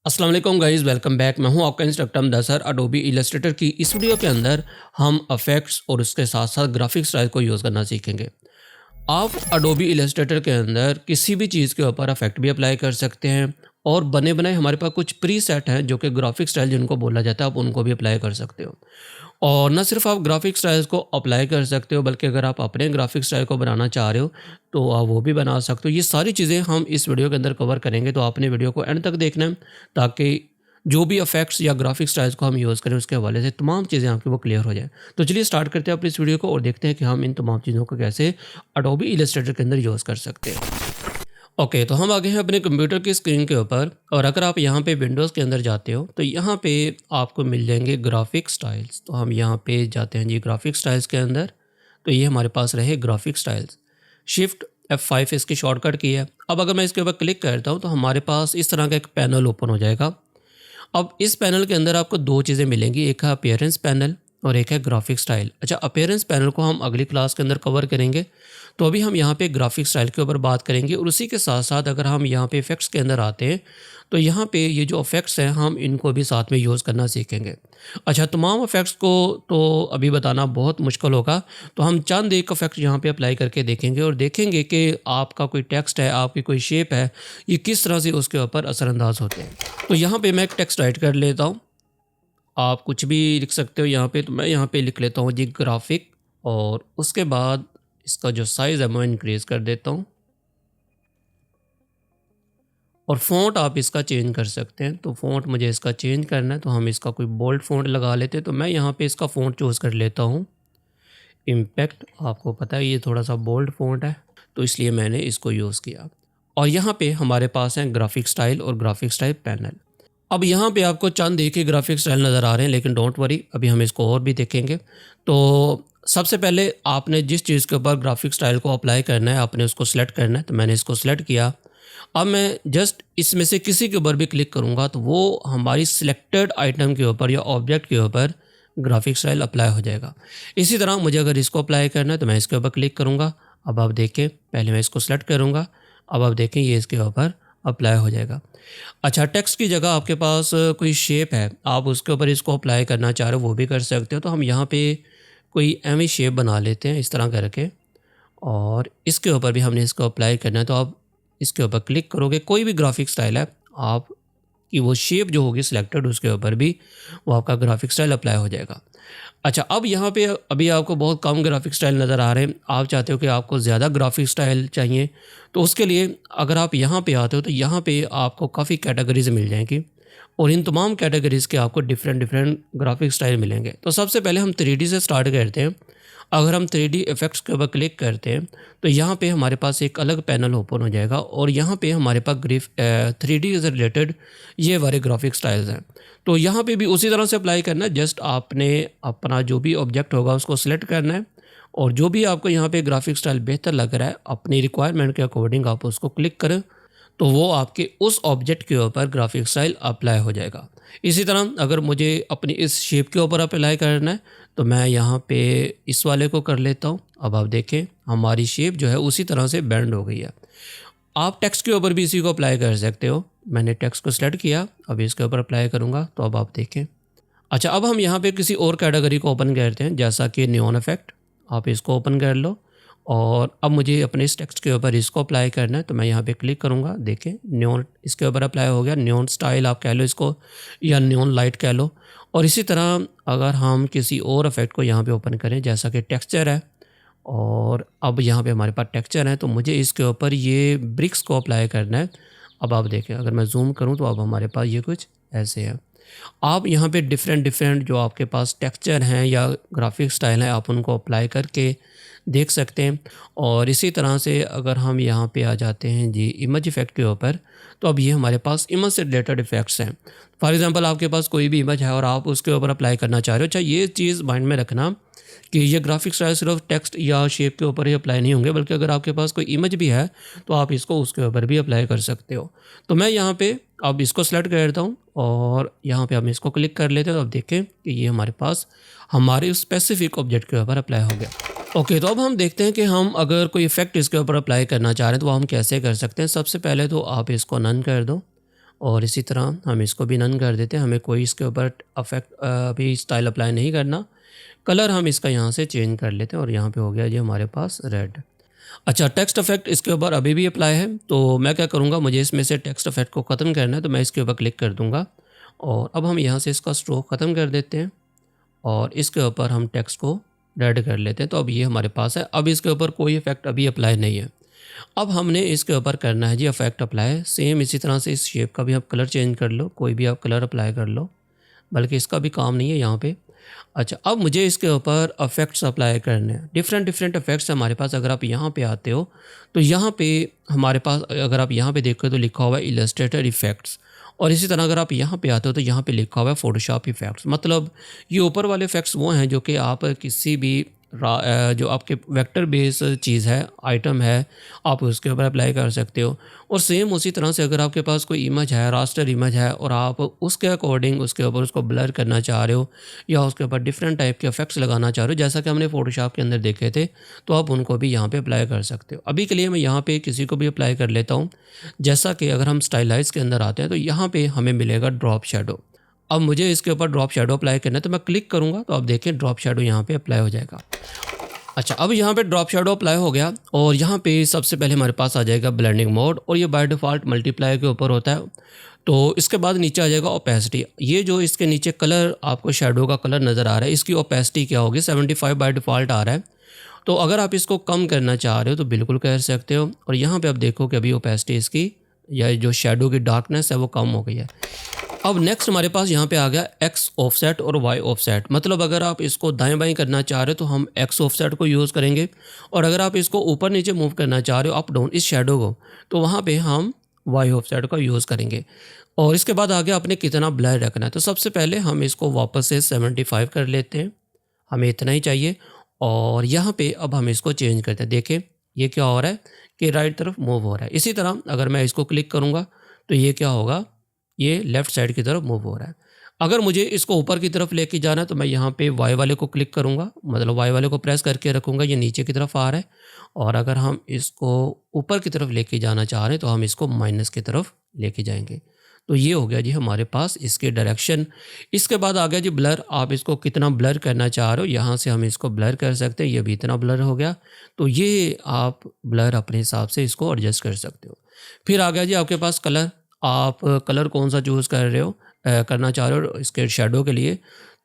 अस्सलाम वालेकुम guys, welcome back. मैं हूं आपका इंस्ट्रक्टर दसर अडोबी इलस्ट्रेटर की। इस वीडियो के अंदर हम इफेक्ट्स और उसके साथ साथ ग्राफिक स्टाइल को यूज़ करना सीखेंगे। आप अडोबी इलस्ट्रेटर के अंदर किसी भी चीज़ के ऊपर इफेक्ट भी अप्लाई कर सकते हैं और बने बनाए हमारे पास कुछ प्री सेट हैं जो कि ग्राफिक स्टाइल जिनको बोला जाता है, आप उनको भी अप्लाई कर सकते हो। और न सिर्फ आप ग्राफिक स्टाइल्स को अप्लाई कर सकते हो, बल्कि अगर आप अपने ग्राफिक स्टाइल को बनाना चाह रहे हो तो आप वो भी बना सकते हो। ये सारी चीज़ें हम इस वीडियो के अंदर कवर करेंगे, तो आपने वीडियो को एंड तक देखना है ताकि जो भी इफेक्ट्स या ग्राफिक स्टाइल्स को हम यूज़ करें उसके हवाले से तमाम चीज़ें आपकी वो क्लियर हो जाए। तो चलिए स्टार्ट करते हैं अपनी इस वीडियो को और देखते हैं कि हम इन तमाम चीज़ों को कैसे अडोबी इलस्ट्रेटर के अंदर यूज़ कर सकते हैं। ओके, तो हम आ गए हैं अपने कंप्यूटर की स्क्रीन के ऊपर और अगर आप यहाँ पे विंडोज़ के अंदर जाते हो तो यहाँ पे आपको मिल जाएंगे ग्राफिक स्टाइल्स। तो हम यहाँ पे जाते हैं जी ग्राफिक स्टाइल्स के अंदर। तो ये हमारे पास रहे ग्राफिक स्टाइल्स। शिफ्ट F5 इसकी शॉर्टकट की है। अब अगर मैं इसके ऊपर क्लिक करता हूँ तो हमारे पास इस तरह का एक पैनल ओपन हो जाएगा। अब इस पैनल के अंदर आपको दो चीज़ें मिलेंगी, एक है अपीयरेंस पैनल और एक है ग्राफिक स्टाइल। अच्छा, अपीयरेंस पैनल को हम अगली क्लास के अंदर कवर करेंगे, तो अभी हम यहाँ पे ग्राफिक स्टाइल के ऊपर बात करेंगे। और उसी के साथ साथ अगर हम यहाँ पे इफेक्ट्स के अंदर आते हैं तो यहाँ पे ये जो इफेक्ट्स हैं हम इनको भी साथ में यूज़ करना सीखेंगे। अच्छा, तमाम इफेक्ट्स को तो अभी बताना बहुत मुश्किल होगा, तो हम चंद एक इफेक्ट यहाँ पे अप्लाई करके देखेंगे और देखेंगे कि आपका कोई टेक्स्ट है, आपकी कोई शेप है, ये किस तरह से उसके ऊपर असरअंदाज होते हैं। तो यहाँ पे मैं एक टेक्स्ट राइट कर लेता हूँ, आप कुछ भी लिख सकते हो यहाँ पे। तो मैं यहाँ पे लिख लेता हूँ जी ग्राफिक और उसके बाद इसका जो साइज़ है मैं इंक्रीज़ कर देता हूँ और फ़ॉन्ट आप इसका चेंज कर सकते हैं। तो फ़ॉन्ट मुझे इसका चेंज करना है तो हम इसका कोई बोल्ड फ़ॉन्ट लगा लेते हैं। तो मैं यहाँ पे इसका फ़ॉन्ट चूज़ कर लेता हूँ इम्पैक्ट। आपको पता है ये थोड़ा सा बोल्ड फ़ॉन्ट है तो इसलिए मैंने इसको यूज़ किया। और यहाँ पे हमारे पास हैं ग्राफिक स्टाइल और ग्राफिक स्टाइल पैनल। अब यहाँ पे आपको चंद एक ही ग्राफिक स्टाइल नज़र आ रहे हैं, लेकिन डोंट वरी, अभी हम इसको और भी देखेंगे। तो सबसे पहले आपने जिस चीज़ के ऊपर ग्राफिक स्टाइल को अप्लाई करना है आपने उसको सिलेक्ट करना है। तो मैंने इसको सिलेक्ट किया। अब मैं जस्ट इसमें से किसी के ऊपर भी क्लिक करूँगा तो वो हमारी सिलेक्टेड आइटम के ऊपर या ऑब्जेक्ट के ऊपर ग्राफिक स्टाइल अप्लाई हो जाएगा। इसी तरह मुझे अगर इसको अप्लाई करना है तो मैं इसके ऊपर क्लिक करूँगा। अब आप देखें, पहले मैं इसको सिलेक्ट करूँगा, अब आप देखें ये इसके ऊपर अप्लाई हो जाएगा। अच्छा, टेक्स्ट की जगह आपके पास कोई शेप है, आप उसके ऊपर इसको अप्लाई करना चाह रहे हो वो भी कर सकते हो। तो हम यहाँ पे कोई एम शेप बना लेते हैं इस तरह करके और इसके ऊपर भी हमने इसको अप्लाई करना है। तो आप इसके ऊपर क्लिक करोगे, कोई भी ग्राफिक स्टाइल है आप कि वो शेप जो होगी सिलेक्टेड उसके ऊपर भी वो आपका ग्राफिक स्टाइल अप्लाई हो जाएगा। अच्छा, अब यहाँ पे अभी आपको बहुत कम ग्राफिक स्टाइल नज़र आ रहे हैं, आप चाहते हो कि आपको ज़्यादा ग्राफिक स्टाइल चाहिए, तो उसके लिए अगर आप यहाँ पे आते हो तो यहाँ पे आपको काफ़ी कैटेगरीज मिल जाएंगी और इन तमाम कैटेगरीज़ के आपको डिफरेंट डिफरेंट ग्राफिक स्टाइल मिलेंगे। तो सबसे पहले हम 3D से स्टार्ट करते हैं। अगर हम 3D इफ़ेक्ट्स के ऊपर क्लिक करते हैं तो यहाँ पे हमारे पास एक अलग पैनल ओपन हो जाएगा और यहाँ पे हमारे पास 3D से रिलेटेड ये वाले ग्राफिक स्टाइल्स हैं। तो यहाँ पे भी उसी तरह से अप्लाई करना है। जस्ट आपने अपना जो भी ऑब्जेक्ट होगा उसको सिलेक्ट करना है और जो भी आपको यहाँ पे ग्राफिक स्टाइल बेहतर लग रहा है अपनी रिक्वायरमेंट के अकॉर्डिंग आप उसको क्लिक करें तो वो आपके उस ऑब्जेक्ट के ऊपर ग्राफिक स्टाइल अप्लाई हो जाएगा। इसी तरह अगर मुझे अपनी इस शेप के ऊपर अप्लाई करना है तो मैं यहाँ पे इस वाले को कर लेता हूँ। अब आप देखें हमारी शेप जो है उसी तरह से बेंड हो गई है। आप टेक्स्ट के ऊपर भी इसी को अप्लाई कर सकते हो। मैंने टेक्स्ट को सिलेक्ट किया, अब इसके ऊपर अप्लाई करूँगा तो अब आप देखें। अच्छा, अब हम यहाँ पे किसी और कैटेगरी को ओपन करते हैं जैसा कि नियॉन इफेक्ट। आप इसको ओपन कर लो और अब मुझे अपने इस टेक्स्ट के ऊपर इसको अप्लाई करना है तो मैं यहाँ पे क्लिक करूँगा। देखें नियॉन इसके ऊपर अप्लाई हो गया। नियॉन स्टाइल आप कह लो इसको या नियॉन लाइट कह लो। और इसी तरह अगर हम किसी और इफेक्ट को यहाँ पे ओपन करें जैसा कि टेक्सचर है और अब यहाँ पे हमारे पास टेक्सचर है तो मुझे इसके ऊपर ये ब्रिक्स को अप्लाई करना है। अब आप देखें अगर मैं जूम करूँ तो अब हमारे पास ये कुछ ऐसे है। आप यहाँ पे डिफरेंट जो आपके पास टेक्सचर हैं या ग्राफिक स्टाइल है आप उनको अप्लाई करके देख सकते हैं। और इसी तरह से अगर हम यहाँ पे आ जाते हैं जी इमेज इफ़ेक्ट के ऊपर तो अब ये हमारे पास इमेज से रिलेटेड इफ़ेक्ट्स हैं। फॉर एग्जांपल आपके पास कोई भी इमेज है और आप उसके ऊपर अप्लाई करना चाह रहे हो। अच्छा, ये चीज़ माइंड में रखना कि ये ग्राफिक स्टाइल सिर्फ टेक्स्ट या शेप के ऊपर ही अप्लाई नहीं होंगे, बल्कि अगर आपके पास कोई इमेज भी है तो आप इसको उसके ऊपर भी अप्लाई कर सकते हो। तो मैं यहाँ पे अब इसको सेलेक्ट करता हूँ और यहाँ पे हम इसको क्लिक कर लेते हैं। तो अब देखें कि ये हमारे पास हमारे स्पेसिफिक ऑब्जेक्ट के ऊपर अप्लाई हो गया। ओके, तो अब हम देखते हैं कि हम अगर कोई इफेक्ट इसके ऊपर अप्लाई करना चाह रहे हैं तो हम कैसे कर सकते हैं। सबसे पहले तो आप इसको नन कर दो और इसी तरह हम इसको भी नन कर देते हैं, हमें कोई इसके ऊपर अफेक्ट अभी स्टाइल अप्लाई नहीं करना। कलर हम इसका यहाँ से चेंज कर लेते हैं और यहाँ पे हो गया जी हमारे पास रेड। अच्छा, टेक्स्ट इफेक्ट इसके ऊपर अभी भी अप्लाई है, तो मैं क्या करूँगा, मुझे इसमें से टेक्स्ट इफेक्ट को ख़त्म करना है, तो मैं इसके ऊपर क्लिक कर दूँगा और अब हम यहाँ से इसका स्ट्रोक ख़त्म कर देते हैं और इसके ऊपर हम टेक्स्ट को रेड कर लेते हैं। तो अब ये हमारे पास है। अब इसके ऊपर कोई इफेक्ट अभी अप्लाई नहीं है। अब हमने इसके ऊपर करना है जी इफेक्ट अप्लाई। सेम इसी तरह से इस शेप का भी आप कलर चेंज कर लो, कोई भी आप कलर अप्लाई कर लो, बल्कि इसका भी काम नहीं है यहाँ पे। अच्छा, अब मुझे इसके ऊपर इफेक्ट्स अप्लाई करने हैं। डिफरेंट डिफरेंट इफेक्ट्स हमारे पास। अगर आप यहाँ पे आते हो तो यहाँ पे हमारे पास, अगर आप यहाँ पे देखो तो लिखा हुआ है इलस्ट्रेटर इफेक्ट्स, और इसी तरह अगर आप यहाँ पे आते हो तो यहाँ पे लिखा हुआ है फोटोशॉप इफेक्ट्स। मतलब ये ऊपर वाले इफेक्ट्स वो हैं जो कि आप किसी भी जो आपके वेक्टर बेस चीज़ है, आइटम है, आप उसके ऊपर अप्लाई कर सकते हो। और सेम उसी तरह से अगर आपके पास कोई इमेज है, रास्टर इमेज है, और आप उसके अकॉर्डिंग उसके ऊपर उसको ब्लर करना चाह रहे हो या उसके ऊपर डिफरेंट टाइप के इफेक्ट्स लगाना चाह रहे हो, जैसा कि हमने फोटोशॉप के अंदर देखे थे, तो आप उनको भी यहाँ पे अप्लाई कर सकते हो। अभी के लिए मैं यहाँ पे किसी को भी अप्लाई कर लेता हूँ। जैसा कि अगर हम स्टाइलाइज के अंदर आते हैं तो यहाँ पे हमें मिलेगा ड्रॉप शेडो। अब मुझे इसके ऊपर ड्रॉप शेडो अप्लाई करना है, तो मैं क्लिक करूँगा तो आप देखें ड्रॉप शेडो यहाँ पे अप्लाई हो जाएगा। अच्छा, अब यहाँ पे ड्रॉप शेडो अप्लाई हो गया और यहाँ पे सबसे पहले हमारे पास आ जाएगा ब्लेंडिंग मोड, और ये बाय डिफ़ॉल्ट मल्टीप्लाई के ऊपर होता है। तो इसके बाद नीचे आ जाएगा ओपेसिटी। ये जो इसके नीचे कलर आपको शेडो का कलर नज़र आ रहा है, इसकी ओपेसिटी क्या होगी, 75 बाय डिफ़ॉल्ट आ रहा है। तो अगर आप इसको कम करना चाह रहे हो तो बिल्कुल कर सकते हो। और यहाँ पे आप देखो कि अभी ओपेसिटी इसकी, या जो शेडो की डार्कनेस है वो कम हो गई है। अब नेक्स्ट हमारे पास यहाँ पे आ गया एक्स ऑफसेट और वाई ऑफसेट। मतलब अगर आप इसको दाएं बाएं करना चाह रहे हो तो हम एक्स ऑफसेट को यूज़ करेंगे, और अगर आप इसको ऊपर नीचे मूव करना चाह रहे हो अप डाउन इस शेडो को, तो वहाँ पे हम वाई ऑफसेट का यूज़ करेंगे। और इसके बाद आ गया आपने कितना ब्लर रखना है। तो सबसे पहले हम इसको वापस से 75 कर लेते हैं, हमें इतना ही चाहिए। और यहाँ पे अब हम इसको चेंज करते हैं। देखें ये क्या हो रहा है कि राइट तरफ मूव हो रहा है। इसी तरह अगर मैं इसको क्लिक करूँगा तो ये क्या होगा, ये लेफ़्ट साइड की तरफ मूव हो रहा है। अगर मुझे इसको ऊपर की तरफ लेके जाना है तो मैं यहाँ पे वाई वाले को क्लिक करूँगा, मतलब वाई वाले को प्रेस करके रखूँगा, ये नीचे की तरफ आ रहा है। और अगर हम इसको ऊपर की तरफ लेके जाना चाह रहे हैं तो हम इसको माइनस की तरफ लेके जाएंगे। तो ये हो गया जी हमारे पास इसके डायरेक्शन। इसके बाद आ गया जी ब्लर। आप इसको कितना ब्लर करना चाह रहे हो, यहाँ से हम इसको ब्लर कर सकते हैं। ये भी इतना ब्लर हो गया, तो ये आप ब्लर अपने हिसाब से इसको एडजस्ट कर सकते हो। फिर आ गया जी आपके पास कलर। आप कलर कौन सा चूज़ कर रहे हो, करना चाह रहे हो इसके शेडो के लिए।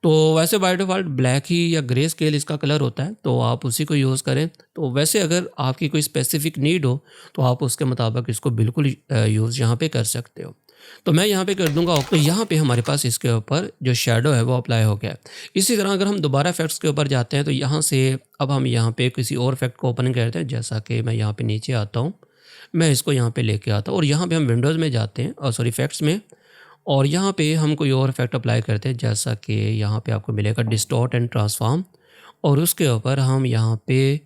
तो वैसे बाय डिफ़ॉल्ट ब्लैक ही या ग्रे स्केल इसका कलर होता है, तो आप उसी को यूज़ करें। तो वैसे अगर आपकी कोई स्पेसिफिक नीड हो तो आप उसके मुताबिक इसको बिल्कुल यूज़ यहाँ पे कर सकते हो। तो मैं यहाँ पे कर दूंगा। तो यहाँ पे हमारे पास इसके ऊपर जो शेडो है वो अप्लाई हो गया है। इसी तरह अगर हम दोबारा इफेक्ट्स के ऊपर जाते हैं तो यहाँ से अब हम यहाँ पे किसी और इफेक्ट को ओपन करते हैं। जैसा कि मैं यहाँ पे नीचे आता हूँ, मैं इसको यहाँ पे लेके आता हूँ और यहाँ पे हम विंडोज़ में जाते हैं, और सॉरी इफेक्ट्स में, और यहाँ पे हम कोई और इफेक्ट अप्लाई करते हैं। जैसा कि यहाँ पे आपको मिलेगा डिस्टॉर्ट एंड ट्रांसफॉर्म, और उसके ऊपर हम यहाँ पे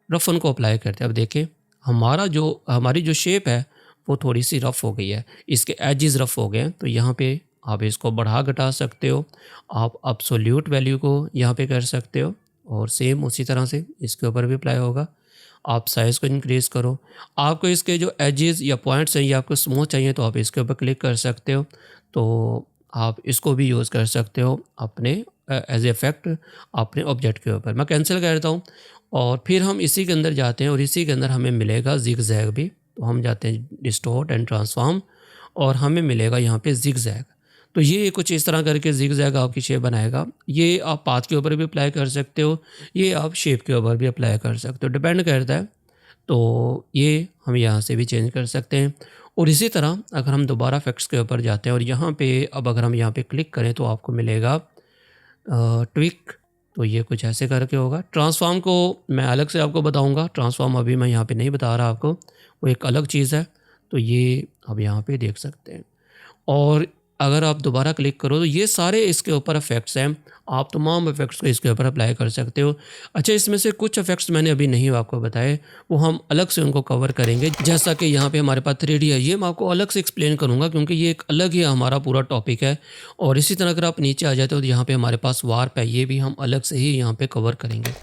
रफन को अप्लाई करते हैं। अब देखें हमारी जो शेप है वो थोड़ी सी रफ़ हो गई है, इसके एजेस रफ़ हो गए हैं। तो यहाँ पे आप इसको बढ़ा घटा सकते हो, आप एब्सोल्यूट वैल्यू को यहाँ पे कर सकते हो, और सेम उसी तरह से इसके ऊपर भी अप्लाई होगा। आप साइज़ को इंक्रीज़ करो। आपको इसके जो एजेस या पॉइंट्स हैं या आपको स्मूथ चाहिए तो आप इसके ऊपर क्लिक कर सकते हो। तो आप इसको भी यूज़ कर सकते हो अपने एज इफेक्ट अपने ऑब्जेक्ट के ऊपर। मैं कैंसिल करता हूँ और फिर हम इसी के अंदर जाते हैं, और इसी के अंदर हमें मिलेगा जिग-जैग भी। तो हम जाते हैं डिस्टॉर्ट एंड ट्रांसफॉर्म, और हमें मिलेगा यहाँ पे जिग-जैग। तो ये कुछ इस तरह करके जिग-जैग आपकी शेप बनाएगा। ये आप पाथ के ऊपर भी अप्लाई कर सकते हो, ये आप शेप के ऊपर भी अप्लाई कर सकते हो, डिपेंड करता है। तो ये हम यहाँ से भी चेंज कर सकते हैं। और इसी तरह अगर हम दोबारा इफेक्ट्स के ऊपर जाते हैं और यहाँ पे अब अगर हम यहाँ पे क्लिक करें तो आपको मिलेगा ट्विक। तो ये कुछ ऐसे करके होगा। ट्रांसफॉर्म को मैं अलग से आपको बताऊंगा, ट्रांसफॉर्म अभी मैं यहाँ पे नहीं बता रहा आपको, वो एक अलग चीज़ है। तो ये अब यहाँ पे देख सकते हैं। और अगर आप दोबारा क्लिक करो तो ये सारे इसके ऊपर इफेक्ट्स हैं, आप तमाम इफेक्ट्स को इसके ऊपर अप्लाई कर सकते हो। अच्छा, इसमें से कुछ इफेक्ट्स मैंने अभी नहीं आपको बताए, वो हम अलग से उनको कवर करेंगे। जैसा कि यहाँ पे हमारे पास 3D है, ये मैं आपको अलग से एक्सप्लेन करूँगा क्योंकि ये एक अलग ही हमारा पूरा टॉपिक है। और इसी तरह अगर आप नीचे आ जाते हो तो यहाँ पे हमारे पास वार्प है, ये भी हम अलग से ही यहाँ पे कवर करेंगे।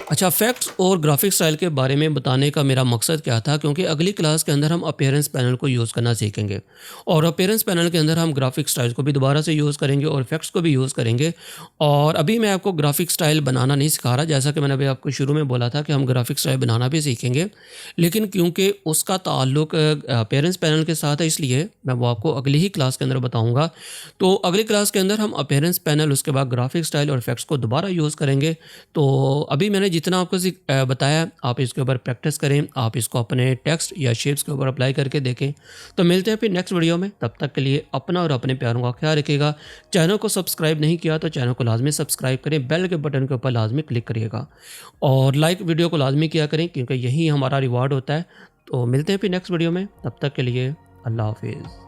अच्छा, फैक्ट्स और ग्राफिक स्टाइल के बारे में बताने का मेरा मकसद क्या था, क्योंकि अगली क्लास के अंदर हम अपीयरेंस पैनल को यूज़ करना सीखेंगे और अपीयरेंस पैनल के अंदर हम ग्राफिक स्टाइल को भी दोबारा से यूज़ करेंगे और इफेक्ट्स को भी यूज़ करेंगे। और अभी मैं आपको ग्राफिक स्टाइल बनाना नहीं सिखा रहा, जैसा कि मैंने अभी आपको शुरू में बोला था कि हम ग्राफिक स्टाइल बनाना भी सीखेंगे, लेकिन क्योंकि उसका ताल्लुक अपीयरेंस पैनल के साथ है, इसलिए मैं वो आपको अगली ही क्लास के अंदर बताऊँगा। तो अगली क्लास के अंदर हम अपीयरेंस पैनल, उसके बाद ग्राफिक स्टाइल और इफेक्ट्स को दोबारा यूज़ करेंगे। तो अभी मैंने जितना आपको बताया, आप इसके ऊपर प्रैक्टिस करें, आप इसको अपने टेक्स्ट या शेप्स के ऊपर अप्लाई करके देखें। तो मिलते हैं फिर नेक्स्ट वीडियो में, तब तक के लिए अपना और अपने प्यारों का ख्याल रखिएगा। चैनल को सब्सक्राइब नहीं किया तो चैनल को लाजमी सब्सक्राइब करें, बेल के बटन के ऊपर लाजमी क्लिक करिएगा और लाइक वीडियो को लाजमी किया करें, क्योंकि यही हमारा रिवार्ड होता है। तो मिलते हैं फिर नेक्स्ट वीडियो में, तब तक के लिए अल्लाह हाफिज़।